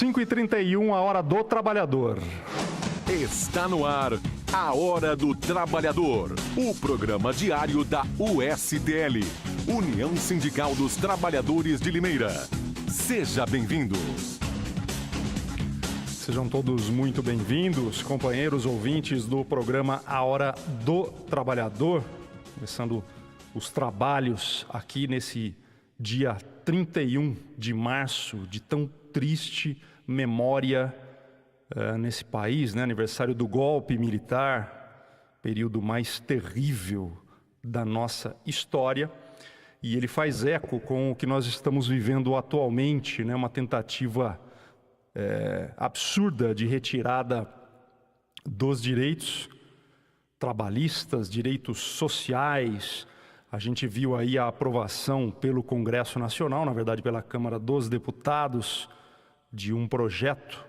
5h31, a hora do trabalhador. Está no ar a Hora do Trabalhador, o programa diário da USTL, União Sindical dos Trabalhadores de Limeira. Seja bem-vindo. Sejam todos muito bem-vindos, companheiros ouvintes do programa A Hora do Trabalhador. Começando os trabalhos aqui nesse dia 31 de março, de tão triste memória nesse país, né? Aniversário do golpe militar, período mais terrível da nossa história. E ele faz eco com o que nós estamos vivendo atualmente, né? Uma tentativa absurda de retirada dos direitos trabalhistas, direitos sociais. A gente viu aí a aprovação pelo Congresso Nacional, na verdade pela Câmara dos Deputados, de um projeto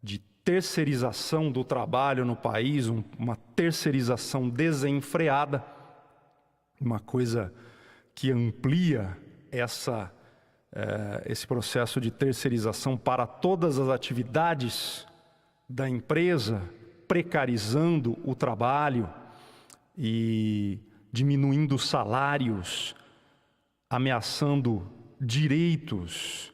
de terceirização do trabalho no país, uma terceirização desenfreada, uma coisa que amplia esse processo de terceirização para todas as atividades da empresa, precarizando o trabalho e diminuindo salários, ameaçando direitos,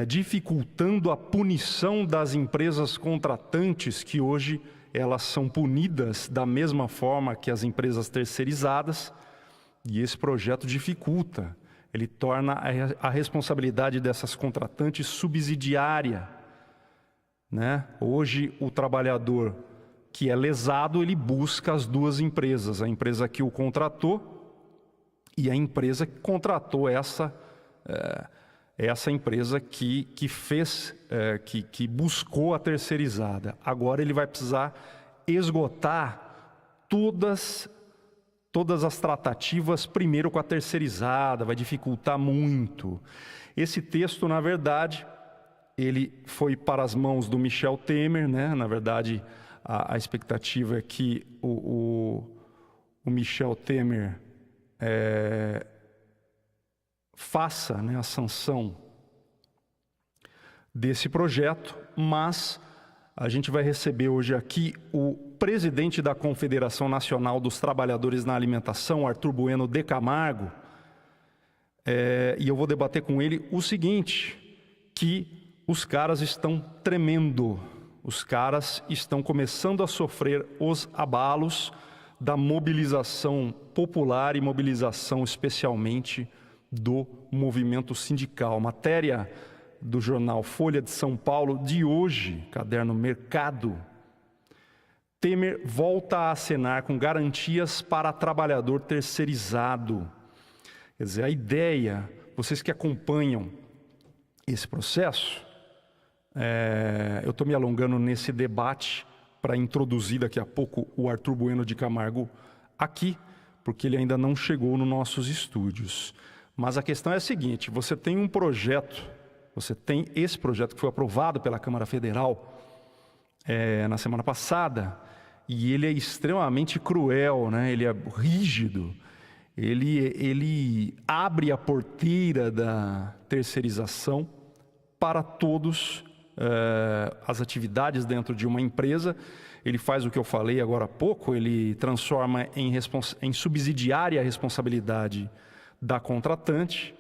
dificultando a punição das empresas contratantes, que hoje elas são punidas da mesma forma que as empresas terceirizadas, e esse projeto dificulta, ele torna a responsabilidade dessas contratantes subsidiária, né? Hoje o trabalhador que é lesado, ele busca as duas empresas, a empresa que o contratou e a empresa que contratou essa empresa que buscou a terceirizada. Agora ele vai precisar esgotar todas as tratativas primeiro com a terceirizada, vai dificultar muito. Esse texto, na verdade, ele foi para as mãos do Michel Temer, né? Na verdade, a expectativa é que o Michel Temer faça, né, a sanção desse projeto, mas a gente vai receber hoje aqui o presidente da Confederação Nacional dos Trabalhadores na Alimentação, Arthur Bueno de Camargo, e eu vou debater com ele o seguinte, que os caras estão tremendo, os caras estão começando a sofrer os abalos da mobilização popular e mobilização especialmente do movimento sindical. Matéria do jornal Folha de São Paulo de hoje, caderno Mercado. Temer volta a acenar com garantias para trabalhador terceirizado. Quer dizer, a ideia, vocês que acompanham esse processo, eu estou me alongando nesse debate para introduzir daqui a pouco o Arthur Bueno de Camargo aqui, porque ele ainda não chegou nos nossos estúdios. Mas a questão é a seguinte, você tem esse projeto que foi aprovado pela Câmara Federal na semana passada, e ele é extremamente cruel, né? Ele é rígido, ele abre a porteira da terceirização para todas as atividades dentro de uma empresa. Ele faz o que eu falei agora há pouco, ele transforma em subsidiária a responsabilidade da contratante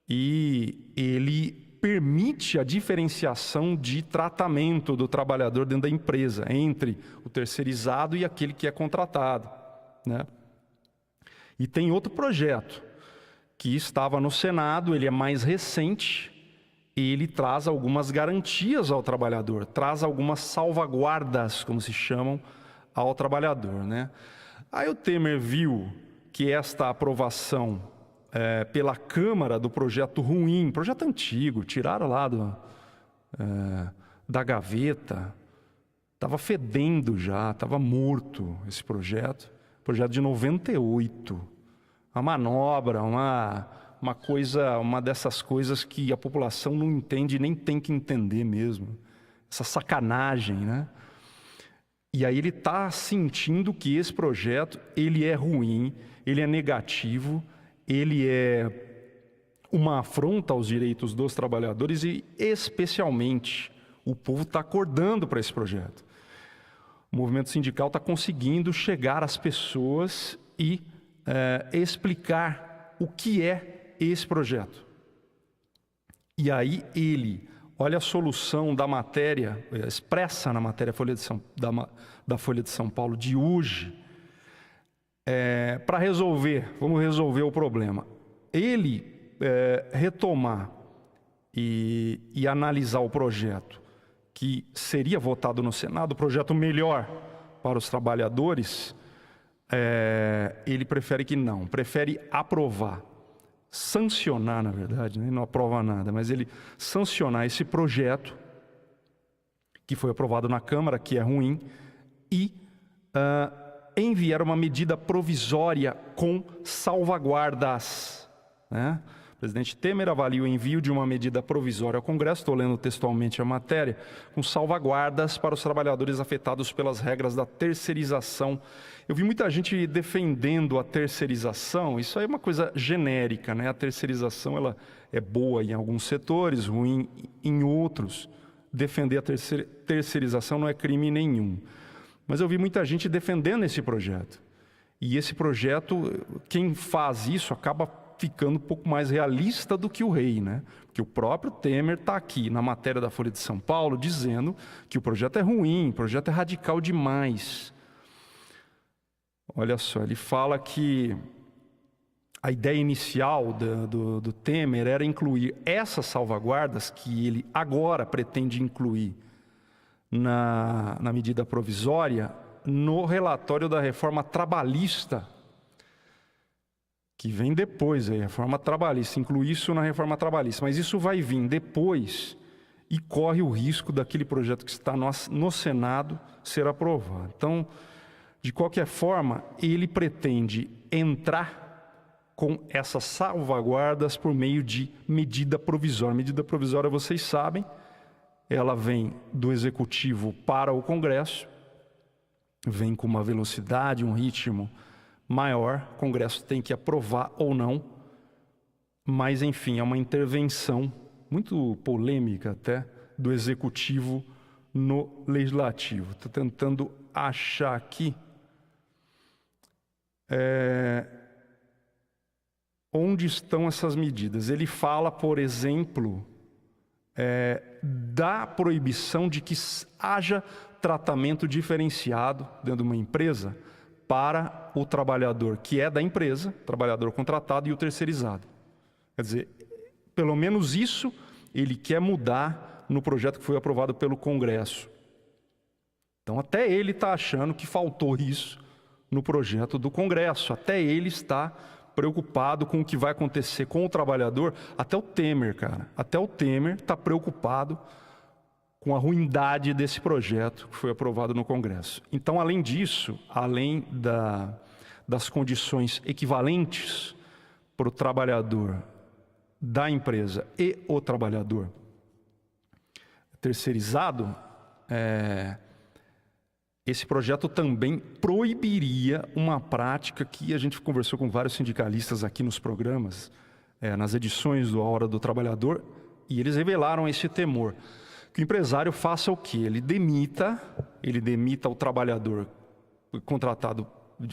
e ele permite a diferenciação de tratamento do trabalhador dentro da empresa, entre o terceirizado e aquele que é contratado, né? E tem outro projeto que estava no Senado, ele é mais recente, ele traz algumas garantias ao trabalhador, traz algumas salvaguardas, como se chamam, ao trabalhador, né? Aí o Temer viu que esta aprovação pela Câmara do projeto ruim, projeto antigo, tiraram lá da gaveta, estava fedendo já, estava morto esse projeto de 98, uma manobra, uma coisa, uma dessas coisas que a população não entende, nem tem que entender mesmo, essa sacanagem, né? E aí ele está sentindo que esse projeto, ele é ruim, ele é negativo, ele é uma afronta aos direitos dos trabalhadores e, especialmente, o povo está acordando para esse projeto. O movimento sindical está conseguindo chegar às pessoas e explicar o que é esse projeto. E aí olha a solução da matéria, expressa na matéria da Folha de São Paulo de hoje, para vamos resolver o problema. Ele retomar e analisar o projeto que seria votado no Senado, o projeto melhor para os trabalhadores, ele prefere que não, prefere aprovar, sancionar, na verdade, né? Não aprova nada, mas ele sancionar esse projeto que foi aprovado na Câmara, que é ruim, e enviar uma medida provisória com salvaguardas, né? O presidente Temer avalia o envio de uma medida provisória ao Congresso, estou lendo textualmente a matéria, com salvaguardas para os trabalhadores afetados pelas regras da terceirização. Eu vi muita gente defendendo a terceirização, isso aí é uma coisa genérica, né? A terceirização ela é boa em alguns setores, ruim em outros. Defender a terceirização não é crime nenhum. Mas eu vi muita gente defendendo esse projeto. E esse projeto, quem faz isso acaba ficando um pouco mais realista do que o rei, né? Porque o próprio Temer está aqui na matéria da Folha de São Paulo dizendo que o projeto é ruim, o projeto é radical demais. Olha só, ele fala que a ideia inicial do Temer era incluir essas salvaguardas que ele agora pretende incluir na medida provisória no relatório da reforma trabalhista, que vem depois, a reforma trabalhista, incluir isso na reforma trabalhista, mas isso vai vir depois e corre o risco daquele projeto que está no Senado ser aprovado. Então, de qualquer forma, ele pretende entrar com essas salvaguardas por meio de medida provisória. Medida provisória, vocês sabem, ela vem do Executivo para o Congresso, vem com uma velocidade, um ritmo maior, o Congresso tem que aprovar ou não, mas enfim, é uma intervenção muito polêmica até do Executivo no Legislativo. Estou tentando achar aqui onde estão essas medidas. Ele fala, por exemplo, da proibição de que haja tratamento diferenciado dentro de uma empresa para o trabalhador que é da empresa, trabalhador contratado, e o terceirizado. Quer dizer, pelo menos isso ele quer mudar no projeto que foi aprovado pelo Congresso. Então até ele está achando que faltou isso no projeto do Congresso. Até ele está preocupado com o que vai acontecer com o trabalhador. Até o Temer, cara. Até o Temer está preocupado com a ruindade desse projeto que foi aprovado no Congresso. Então, além disso, além das condições equivalentes para o trabalhador da empresa e o trabalhador terceirizado, esse projeto também proibiria uma prática que a gente conversou com vários sindicalistas aqui nos programas, nas edições do A Hora do Trabalhador, e eles revelaram esse temor. Que o empresário faça o quê? Ele demita o trabalhador contratado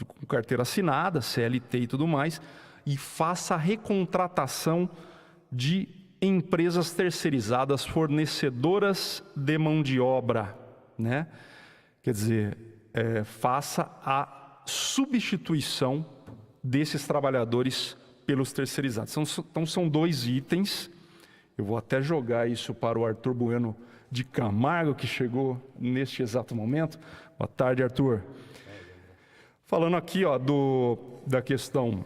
com carteira assinada, CLT e tudo mais, e faça a recontratação de empresas terceirizadas fornecedoras de mão de obra, né? Quer dizer, faça a substituição desses trabalhadores pelos terceirizados. Então são dois itens. Eu vou até jogar isso para o Arthur Bueno de Camargo, que chegou neste exato momento. Boa tarde, Arthur. Falando aqui da questão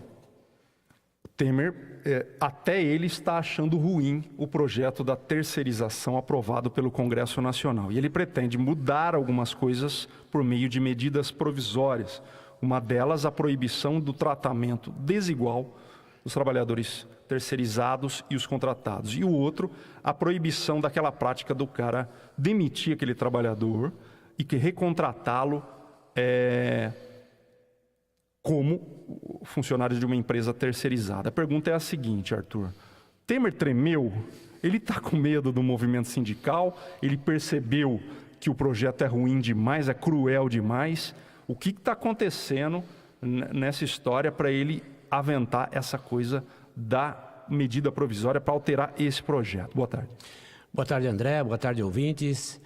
Temer, até ele está achando ruim o projeto da terceirização aprovado pelo Congresso Nacional. E ele pretende mudar algumas coisas por meio de medidas provisórias. Uma delas, a proibição do tratamento desigual dos trabalhadores terceirizados e os contratados. E o outro, a proibição daquela prática do cara demitir aquele trabalhador e que recontratá-lo como funcionário de uma empresa terceirizada. A pergunta é a seguinte, Arthur. Temer tremeu, ele está com medo do movimento sindical, ele percebeu que o projeto é ruim demais, é cruel demais. O que está acontecendo nessa história para ele aventar essa coisa da medida provisória para alterar esse projeto? Boa tarde. Boa tarde, André. Boa tarde, ouvintes.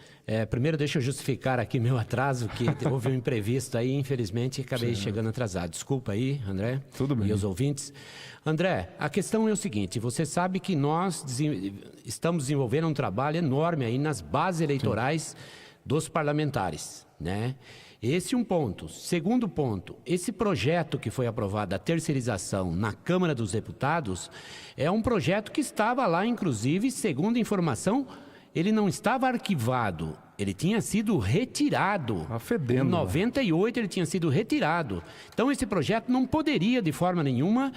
Primeiro, deixa eu justificar aqui meu atraso, que houve um imprevisto aí, infelizmente, acabei chegando atrasado. Desculpa aí, André. Tudo bem. E os ouvintes. André, a questão é o seguinte, você sabe que nós estamos desenvolvendo um trabalho enorme aí nas bases eleitorais dos parlamentares, né? Esse é um ponto. Segundo ponto, esse projeto que foi aprovado, a terceirização na Câmara dos Deputados, é um projeto que estava lá, inclusive, segundo informação, ele não estava arquivado, ele tinha sido retirado. Fedendo. Em 98 ele tinha sido retirado. Então esse projeto não poderia de forma nenhuma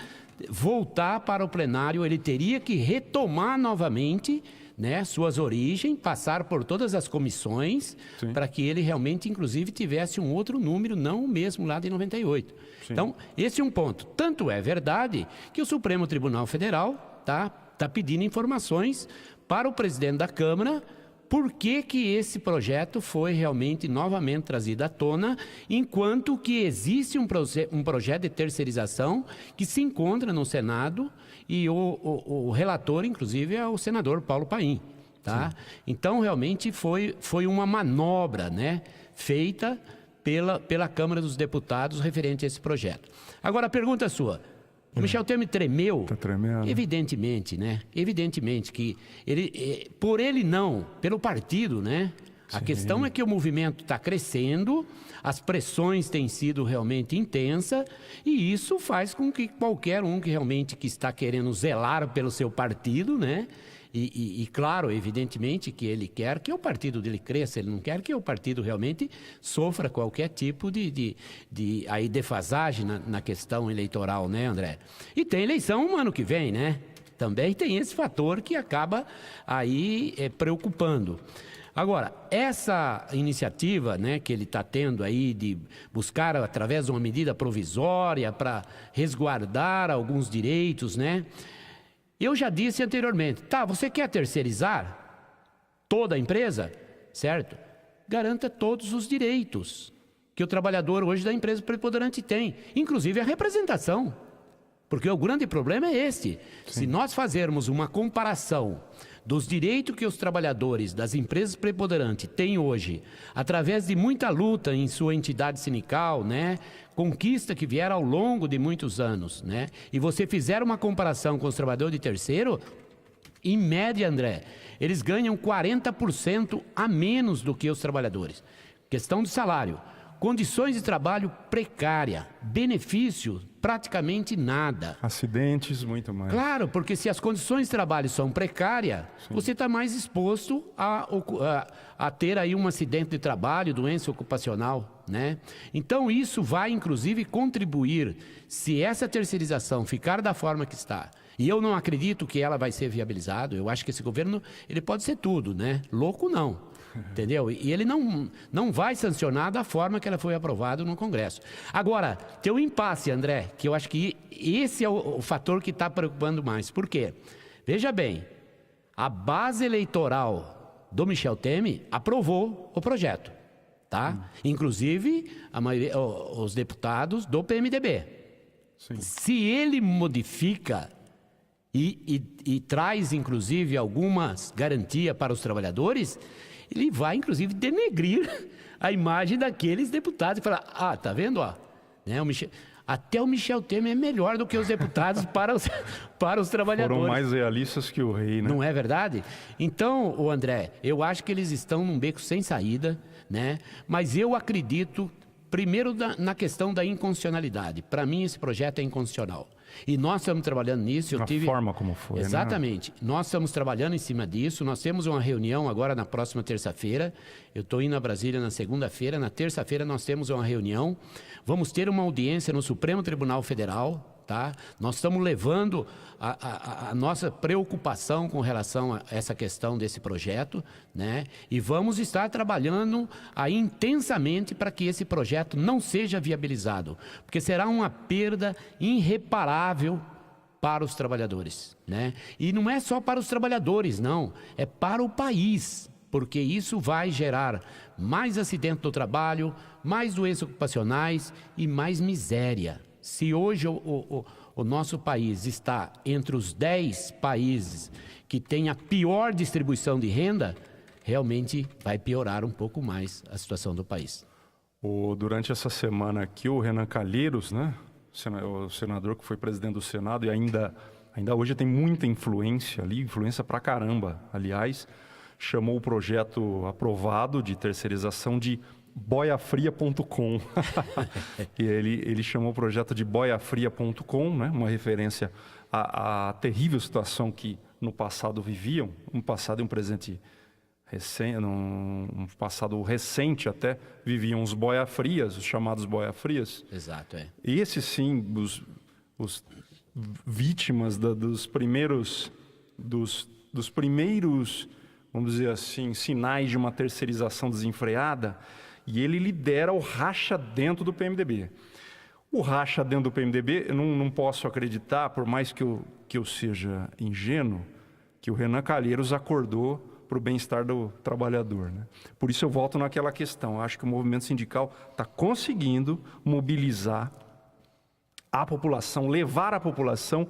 voltar para o plenário, ele teria que retomar novamente, né, suas origens, passar por todas as comissões, para que ele realmente, inclusive, tivesse um outro número, não o mesmo lá de 98. Sim. Então, esse é um ponto. Tanto é verdade que o Supremo Tribunal Federal tá pedindo informações para o presidente da Câmara por que esse projeto foi realmente novamente trazido à tona, enquanto que existe um projeto de terceirização que se encontra no Senado e o relator, inclusive, é o senador Paulo Paim. Tá? Então, realmente, foi uma manobra, né, feita pela Câmara dos Deputados referente a esse projeto. Agora, a pergunta é sua. O Michel Temer tremeu? Tá tremendo. Evidentemente, né? Evidentemente que ele, por ele não, pelo partido, né? A questão é que o movimento está crescendo, as pressões têm sido realmente intensas e isso faz com que qualquer um que realmente está querendo zelar pelo seu partido, né? E claro, evidentemente que ele quer que o partido dele cresça, ele não quer que o partido realmente sofra qualquer tipo de defasagem na questão eleitoral, né, André? E tem eleição no ano que vem, né? Também tem esse fator que acaba aí preocupando. Agora, essa iniciativa, né, que ele está tendo aí de buscar através de uma medida provisória para resguardar alguns direitos, né? Eu já disse anteriormente, você quer terceirizar toda a empresa? Certo? Garanta todos os direitos que o trabalhador hoje da empresa preponderante tem, inclusive a representação. Porque o grande problema é esse. Se nós fazermos uma comparação dos direitos que os trabalhadores das empresas preponderantes têm hoje, através de muita luta em sua entidade sindical, né, conquista que vieram ao longo de muitos anos, né, e você fizer uma comparação com os trabalhadores de terceiro, em média, André, eles ganham 40% a menos do que os trabalhadores. Questão de salário. Condições de trabalho precária, benefício praticamente nada. Acidentes, muito mais. Claro, porque se as condições de trabalho são precárias, você está mais exposto a ter aí um acidente de trabalho, doença ocupacional, né? Então isso vai inclusive contribuir, se essa terceirização ficar da forma que está, e eu não acredito que ela vai ser viabilizada, eu acho que esse governo ele pode ser tudo, né? Louco não. Entendeu? E ele não vai sancionar da forma que ela foi aprovada no Congresso. Agora, tem um impasse, André, que eu acho que esse é o fator que está preocupando mais. Por quê? Veja bem, a base eleitoral do Michel Temer aprovou o projeto, tá? Inclusive, os deputados do PMDB. Sim. Se ele modifica e traz, inclusive, algumas garantias para os trabalhadores, ele vai, inclusive, denegrir a imagem daqueles deputados e falar, tá vendo, ó, né, até o Michel Temer é melhor do que os deputados para os trabalhadores. Foram mais realistas que o rei, né? Não é verdade? Então, André, eu acho que eles estão num beco sem saída, né? Mas eu acredito, primeiro, na questão da inconstitucionalidade. Para mim, esse projeto é inconstitucional. E nós estamos trabalhando nisso. Forma como foi, exatamente. Né? Nós estamos trabalhando em cima disso. Nós temos uma reunião agora na próxima terça-feira. Eu estou indo a Brasília na segunda-feira. Na terça-feira nós temos uma reunião. Vamos ter uma audiência no Supremo Tribunal Federal. Tá? Nós estamos levando a nossa preocupação com relação a essa questão desse projeto, né? E vamos estar trabalhando aí intensamente para que esse projeto não seja viabilizado, porque será uma perda irreparável para os trabalhadores, né? E não é só para os trabalhadores, não, é para o país, porque isso vai gerar mais acidente do trabalho, mais doenças ocupacionais e mais miséria. Se hoje o nosso país está entre os 10 países que têm a pior distribuição de renda, realmente vai piorar um pouco mais a situação do país. Durante essa semana aqui, o Renan Calheiros, né, o senador que foi presidente do Senado e ainda hoje tem muita influência ali, influência pra caramba, aliás, chamou o projeto aprovado de terceirização de boiafria.com. E ele chamou o projeto de boiafria.com, né, uma referência à terrível situação que no passado viviam, um passado e um presente recente, num passado recente até, viviam os boiafrias, os chamados boiafrias. Exato, é. Esses sim, os vítimas dos primeiros, vamos dizer assim, sinais de uma terceirização desenfreada, e ele lidera o racha dentro do PMDB. O racha dentro do PMDB, eu não posso acreditar, por mais que eu seja ingênuo, que o Renan Calheiros acordou para o bem-estar do trabalhador, né? Por isso eu volto naquela questão. Eu acho que o movimento sindical está conseguindo mobilizar a população, levar a população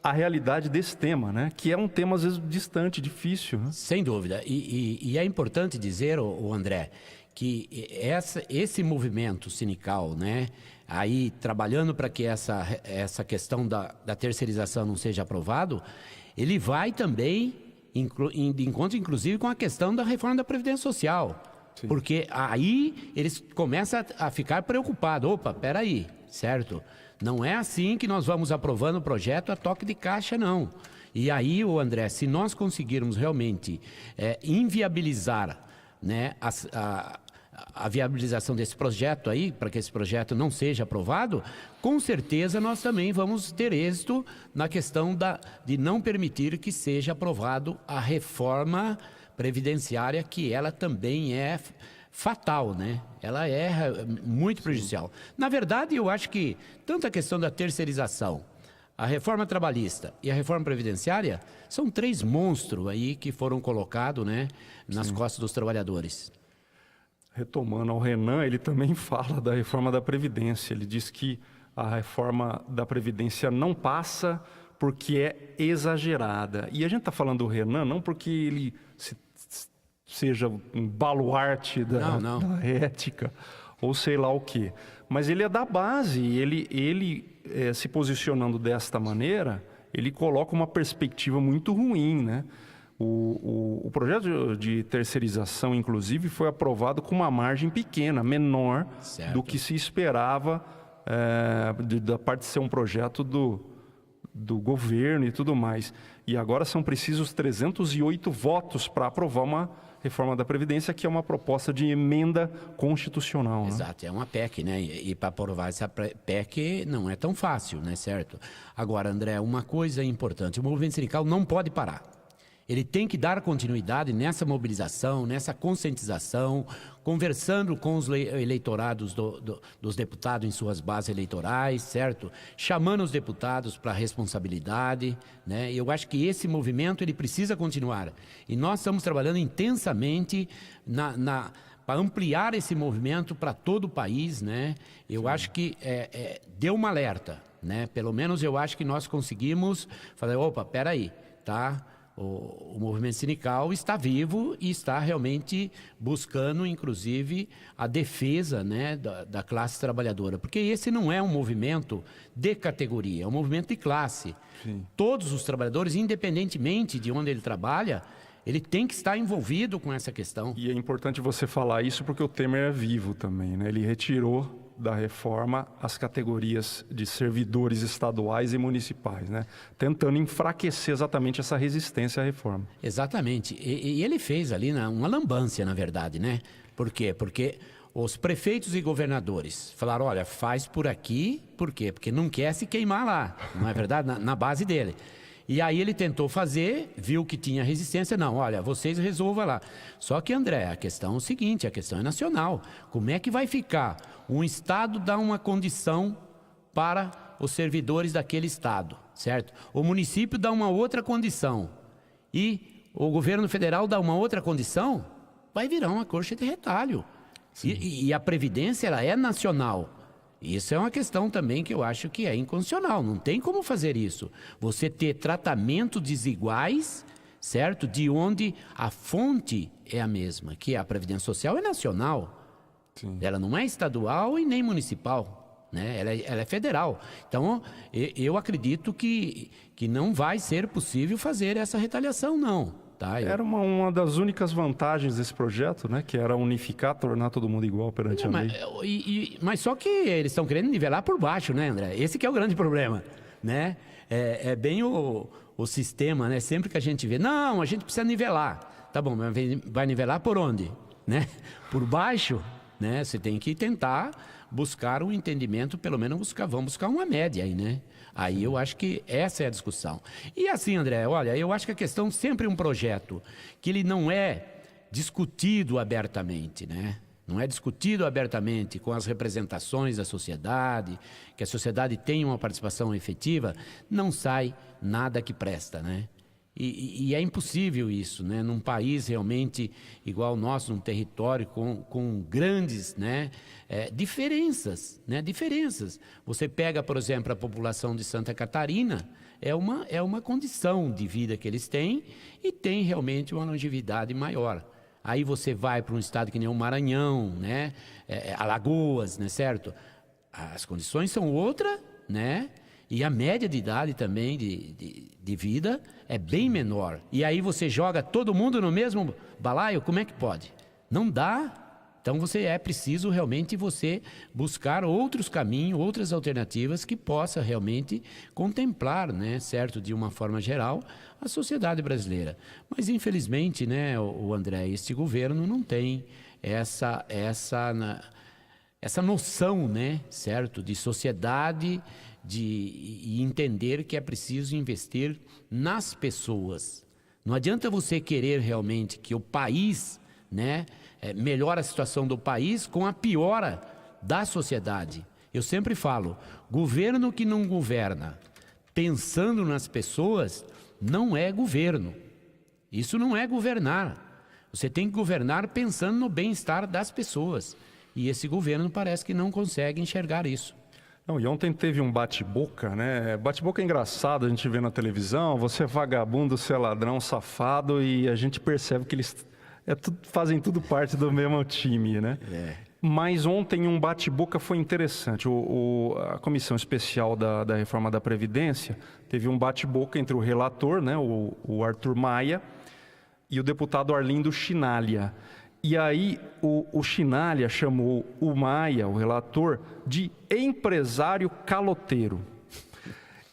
à realidade desse tema, né? Que é um tema às vezes distante, difícil, né? Sem dúvida. E é importante dizer, o André, que esse movimento sindical, né, aí trabalhando para que essa questão da terceirização não seja aprovado, ele vai também de encontro, inclusive, com a questão da reforma da Previdência Social. Sim. Porque aí eles começam a ficar preocupados. Opa, peraí, certo? Não é assim que nós vamos aprovando o projeto a toque de caixa, não. E aí, André, se nós conseguirmos realmente inviabilizar, né, a viabilização desse projeto aí, para que esse projeto não seja aprovado, com certeza nós também vamos ter êxito na questão de não permitir que seja aprovado a reforma previdenciária, que ela também é fatal, né? Ela é muito prejudicial. Na verdade, eu acho que tanto a questão da terceirização, a reforma trabalhista e a reforma previdenciária são 3 monstros aí que foram colocados, né, nas costas dos trabalhadores. Retomando ao Renan, ele também fala da reforma da Previdência. Ele diz que a reforma da Previdência não passa porque é exagerada. E a gente está falando do Renan não porque ele seja um baluarte da ética ou sei lá o quê. Mas ele é da base. Ele se posicionando desta maneira, ele coloca uma perspectiva muito ruim, né? O projeto de terceirização, inclusive, foi aprovado com uma margem pequena, menor do que se esperava da parte de ser um projeto do governo e tudo mais. E agora são precisos 308 votos para aprovar uma reforma da Previdência, que é uma proposta de emenda constitucional. Exato, né? É uma PEC, né? E para aprovar essa PEC não é tão fácil, né? Certo? Agora, André, uma coisa importante, o movimento sindical não pode parar. Ele tem que dar continuidade nessa mobilização, nessa conscientização, conversando com os eleitorados dos deputados em suas bases eleitorais, certo? Chamando os deputados para a responsabilidade, né? Eu acho que esse movimento ele precisa continuar. E nós estamos trabalhando intensamente para ampliar esse movimento para todo o país, né? Eu acho que deu um alerta, né? Pelo menos eu acho que nós conseguimos falar, opa, peraí, tá? O movimento sindical está vivo e está realmente buscando, inclusive, a defesa, né, da classe trabalhadora. Porque esse não é um movimento de categoria, é um movimento de classe. Sim. Todos os trabalhadores, independentemente de onde ele trabalha, ele tem que estar envolvido com essa questão. E é importante você falar isso porque o Temer é vivo também, né? Ele retirou da reforma as categorias de servidores estaduais e municipais, né? Tentando enfraquecer exatamente essa resistência à reforma. Exatamente. E ele fez ali uma lambança, na verdade, né? Por quê? Porque os prefeitos e governadores falaram, olha, faz por aqui, por quê? Porque não quer se queimar lá, não é verdade? Na base dele. E aí ele tentou fazer, viu que tinha resistência, não, olha, vocês resolvam lá. Só que, André, a questão é o seguinte, a questão é nacional. Como é que vai ficar? Um Estado dá uma condição para os servidores daquele estado, certo? O município dá uma outra condição e o governo federal dá uma outra condição, vai virar uma coxa de retalho. E a Previdência, ela é nacional. Isso é uma questão também que eu acho que é inconstitucional. Não tem como fazer isso. Você ter tratamento desiguais, certo? De onde a fonte é a mesma, que a Previdência Social é nacional. Sim. Ela não é estadual e nem municipal, né? Ela é federal. Então, eu acredito que não vai ser possível fazer essa retaliação, não. Tá? Era uma das únicas vantagens desse projeto, né? Que era unificar, tornar todo mundo igual perante a lei. Mas só que eles estão querendo nivelar por baixo, né, André? Esse que é o grande problema, né? É bem o sistema, né? Sempre que a gente vê, não, a gente precisa nivelar. Tá bom, mas vai nivelar por onde? Né? Por baixo, né? Você tem que tentar buscar um entendimento, pelo menos vamos buscar uma média aí, né? Aí eu acho que essa é a discussão. E assim, André, olha, eu acho que a questão sempre é um projeto que ele não é discutido abertamente, né? Não é discutido abertamente com as representações da sociedade, que a sociedade tenha uma participação efetiva, não sai nada que presta, né? E é impossível isso, né? Num país realmente igual ao nosso, num território com grandes, né? Diferenças, né? Diferenças. Você pega, por exemplo, a população de Santa Catarina, é uma condição de vida que eles têm e tem realmente uma longevidade maior. Aí você vai para um estado que nem o Maranhão, né? Alagoas, né? Certo? As condições são outras, né? E a média de idade também de vida é bem menor. E aí você joga todo mundo no mesmo balaio, como é que pode? Não dá. Então é preciso realmente você buscar outros caminhos, outras alternativas que possa realmente contemplar, né, certo, de uma forma geral, a sociedade brasileira. Mas infelizmente, né, o André, este governo não tem essa noção, né, certo, de sociedade, e entender que é preciso investir nas pessoas. Não adianta você querer realmente que o país, né, melhore a situação do país com a piora da sociedade. Eu sempre falo, governo que não governa pensando nas pessoas não é governo. Isso não é governar. Você tem que governar pensando no bem-estar das pessoas. E esse governo parece que não consegue enxergar isso. Não, e ontem teve um bate-boca, né? Bate-boca é engraçado, a gente vê na televisão, você é vagabundo, você é ladrão, safado, e a gente percebe que eles fazem tudo parte do mesmo time, né? Mas ontem um bate-boca foi interessante. A Comissão Especial da Reforma da Previdência teve um bate-boca entre o relator, né, o Arthur Maia, e o deputado Arlindo Chinalha. E aí o Chinalha chamou o Maia, o relator, de empresário caloteiro.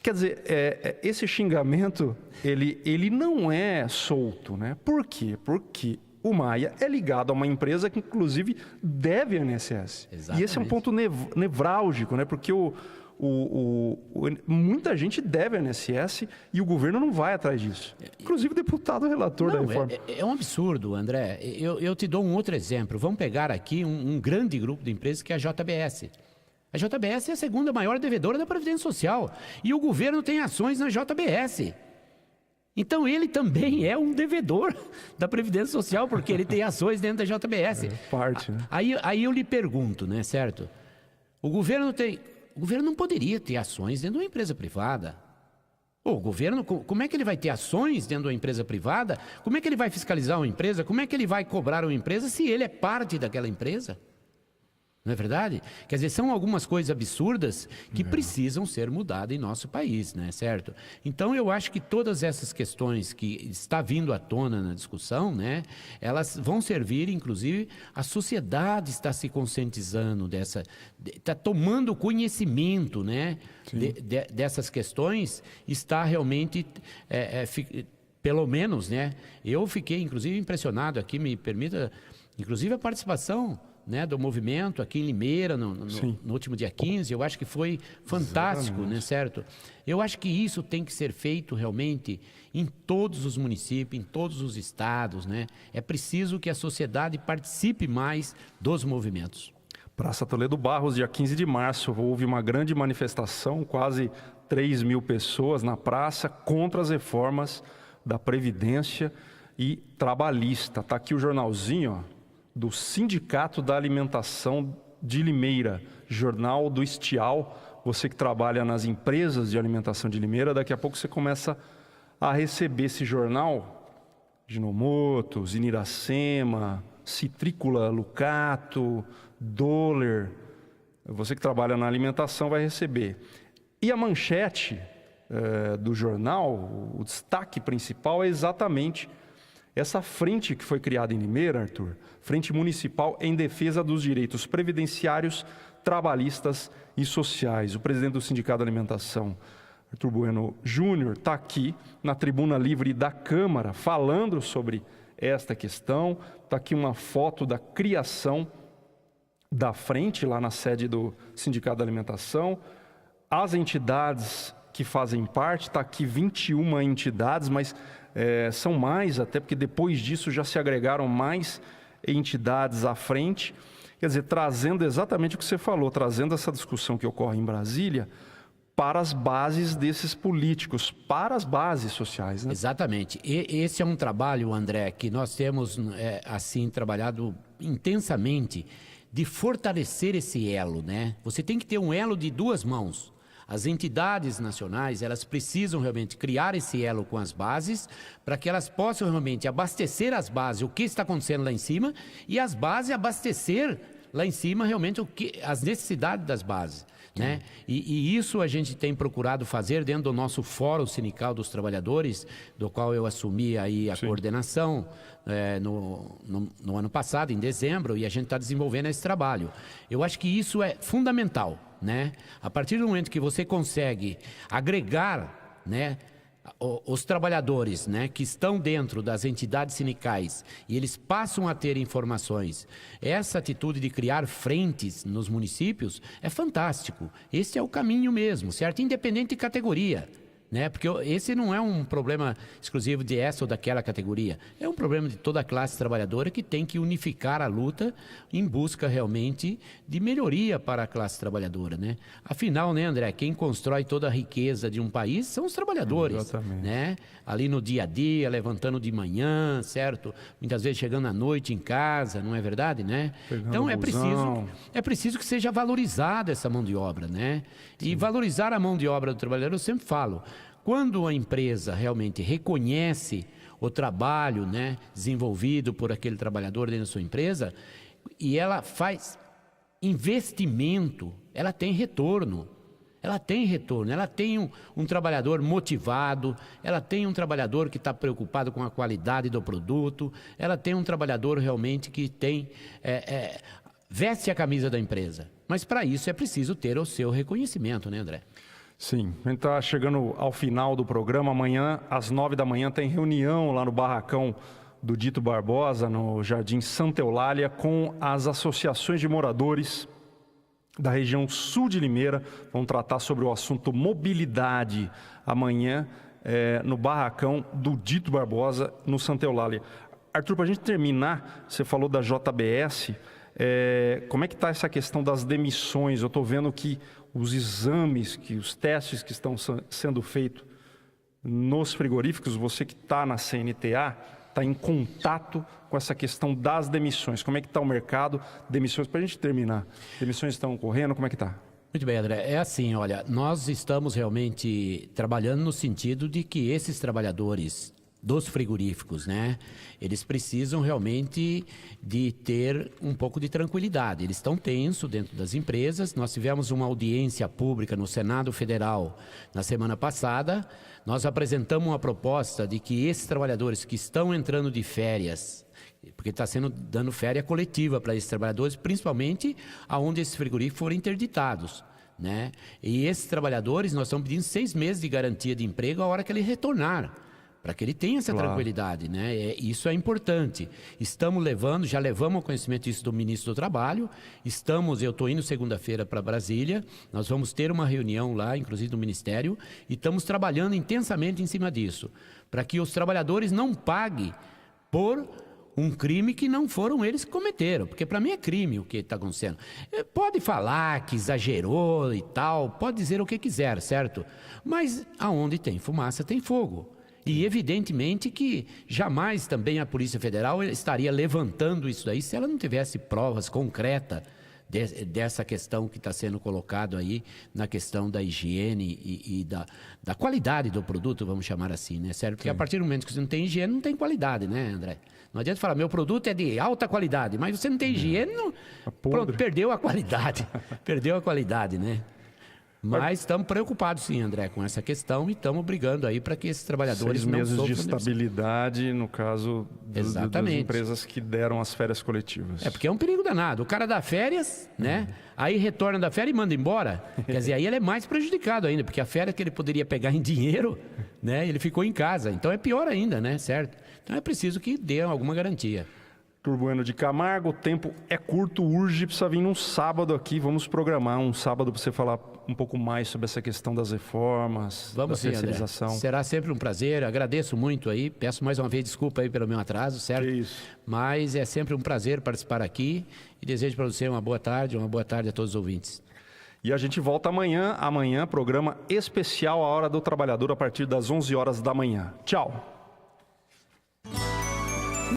Quer dizer, esse xingamento, ele não é solto, né? Por quê? Porque o Maia é ligado a uma empresa que, inclusive, deve ao INSS. Exatamente. E esse é um ponto nevrálgico, né? Porque muita gente deve ao INSS e o governo não vai atrás disso. Inclusive o deputado relator da reforma. É um absurdo, André. Eu te dou um outro exemplo. Vamos pegar aqui um grande grupo de empresas que é a JBS. A JBS é a segunda maior devedora da Previdência Social. E o governo tem ações na JBS. Então ele também é um devedor da Previdência Social, porque ele tem ações dentro da JBS. Parte, né? Aí eu lhe pergunto, né, certo? O governo não poderia ter ações dentro de uma empresa privada. O governo, como é que ele vai ter ações dentro de uma empresa privada? Como é que ele vai fiscalizar uma empresa? Como é que ele vai cobrar uma empresa se ele é parte daquela empresa? Não é verdade? Quer dizer, são algumas coisas absurdas que precisam ser mudadas em nosso país, né? Certo? Então, eu acho que todas essas questões que está vindo à tona na discussão, né? Elas vão servir, inclusive, a sociedade está se conscientizando está tomando conhecimento, né? Dessas questões, está realmente, pelo menos, né? Eu fiquei, inclusive, impressionado aqui, me permita, inclusive a participação, né, do movimento aqui em Limeira, no último dia 15, eu acho que foi fantástico, né, certo? Eu acho que isso tem que ser feito realmente em todos os municípios, em todos os estados, né? É preciso que a sociedade participe mais dos movimentos. Praça Toledo Barros, dia 15 de março, houve uma grande manifestação, quase 3.000 pessoas na praça, contra as reformas da Previdência e Trabalhista. Está aqui o jornalzinho, ó, do Sindicato da Alimentação de Limeira, Jornal do Estial. Você que trabalha nas empresas de alimentação de Limeira, daqui a pouco você começa a receber esse jornal. Ginomoto, Ziniracema, Citrícola, Lucato, Doller. Você que trabalha na alimentação vai receber. E a manchete do jornal, o destaque principal é exatamente essa frente que foi criada em Limeira, Arthur, Frente Municipal em Defesa dos Direitos Previdenciários, Trabalhistas e Sociais. O presidente do Sindicato da Alimentação, Arthur Bueno Júnior, está aqui na tribuna livre da Câmara falando sobre esta questão. Está aqui uma foto da criação da frente lá na sede do Sindicato da Alimentação. As entidades que fazem parte, está aqui 21 entidades, mas são mais, até porque depois disso já se agregaram mais entidades à frente. Quer dizer, trazendo exatamente o que você falou, trazendo essa discussão que ocorre em Brasília para as bases desses políticos, para as bases sociais, né? Exatamente. Esse é um trabalho, André, que nós temos assim trabalhado intensamente de fortalecer esse elo, né? Você tem que ter um elo de duas mãos. As entidades nacionais, elas precisam realmente criar esse elo com as bases para que elas possam realmente abastecer as bases, o que está acontecendo lá em cima, e as bases abastecer lá em cima realmente as necessidades das bases, né? E isso a gente tem procurado fazer dentro do nosso Fórum Sindical dos Trabalhadores, do qual eu assumi aí a coordenação no ano passado, em dezembro, e a gente está desenvolvendo esse trabalho. Eu acho que isso é fundamental, né? A partir do momento que você consegue agregar, né, os trabalhadores, né, que estão dentro das entidades sindicais e eles passam a ter informações, essa atitude de criar frentes nos municípios é fantástico. Esse é o caminho mesmo, certo? Independente de categoria, né? Porque esse não é um problema exclusivo de essa ou daquela categoria. É um problema de toda a classe trabalhadora que tem que unificar a luta em busca realmente de melhoria para a classe trabalhadora, né? Afinal, né, André, quem constrói toda a riqueza de um país são os trabalhadores, exatamente, né? Ali no dia a dia, levantando de manhã, certo? Muitas vezes chegando à noite em casa, não é verdade, né? Então é preciso que seja valorizada essa mão de obra, né? E valorizar a mão de obra do trabalhador, eu sempre falo, quando a empresa realmente reconhece o trabalho, né, desenvolvido por aquele trabalhador dentro da sua empresa, e ela faz investimento, ela tem retorno. Ela tem um trabalhador motivado, ela tem um trabalhador que está preocupado com a qualidade do produto, ela tem um trabalhador realmente que tem, veste a camisa da empresa. Mas para isso é preciso ter o seu reconhecimento, né, André? Sim, a gente está chegando ao final do programa. Amanhã, às 9 da manhã, tem reunião lá no barracão do Dito Barbosa, no Jardim Santa Eulália, com as associações de moradores da região sul de Limeira. Vão tratar sobre o assunto mobilidade amanhã, no barracão do Dito Barbosa, no Santa Eulália. Arthur, para a gente terminar, você falou da JBS, como é que está essa questão das demissões? Eu estou vendo que os exames, os testes que estão sendo feitos nos frigoríficos, você que está na CNTA, está em contato com essa questão das demissões. Como é que está o mercado? Demissões, para a gente terminar. Demissões estão ocorrendo, como é que está? Muito bem, André. É assim, olha, nós estamos realmente trabalhando no sentido de que esses trabalhadores dos frigoríficos, né, eles precisam realmente de ter um pouco de tranquilidade. Eles estão tensos dentro das empresas. Nós tivemos uma audiência pública no Senado Federal na semana passada. Nós apresentamos uma proposta de que esses trabalhadores que estão entrando de férias, porque está sendo dando férias coletiva para esses trabalhadores, principalmente aonde esses frigoríficos foram interditados, né? E esses trabalhadores, nós estamos pedindo 6 meses de garantia de emprego a hora que ele retornar, para que ele tenha essa tranquilidade, né? Isso é importante. Estamos levando, já levamos ao conhecimento isso do ministro do Trabalho. Eu estou indo segunda-feira para Brasília, nós vamos ter uma reunião lá, inclusive do Ministério, e estamos trabalhando intensamente em cima disso, para que os trabalhadores não paguem por um crime que não foram eles que cometeram, porque para mim é crime o que está acontecendo. Pode falar que exagerou e tal, pode dizer o que quiser, certo? Mas aonde tem fumaça tem fogo. E evidentemente que jamais também a Polícia Federal estaria levantando isso daí se ela não tivesse provas concretas dessa questão que está sendo colocado aí, na questão da higiene e da qualidade do produto, vamos chamar assim, né? Certo? Porque a partir do momento que você não tem higiene, não tem qualidade, né, André? Não adianta falar, meu produto é de alta qualidade, mas você não tem higiene, não... Pronto, perdeu a qualidade. Perdeu a qualidade, né? Mas estamos preocupados, sim, André, com essa questão e estamos brigando aí para que esses trabalhadores 6 não meses sofram... de estabilidade, no caso das empresas que deram as férias coletivas. É porque é um perigo danado. O cara dá férias, né? Aí retorna da férias e manda embora. Quer dizer, aí ele é mais prejudicado ainda, porque a férias que ele poderia pegar em dinheiro, né? Ele ficou em casa. Então é pior ainda, né? Certo? Então é preciso que dê alguma garantia. Arthur Bueno de Camargo, o tempo é curto, urge, precisa vir num sábado aqui. Vamos programar um sábado para você falar um pouco mais sobre essa questão das reformas, da terceirização. Será sempre um prazer, agradeço muito aí, peço mais uma vez desculpa aí pelo meu atraso, certo? Que isso. Mas é sempre um prazer participar aqui e desejo para você uma boa tarde a todos os ouvintes. E a gente volta amanhã, programa especial A Hora do Trabalhador, a partir das 11 horas da manhã. Tchau!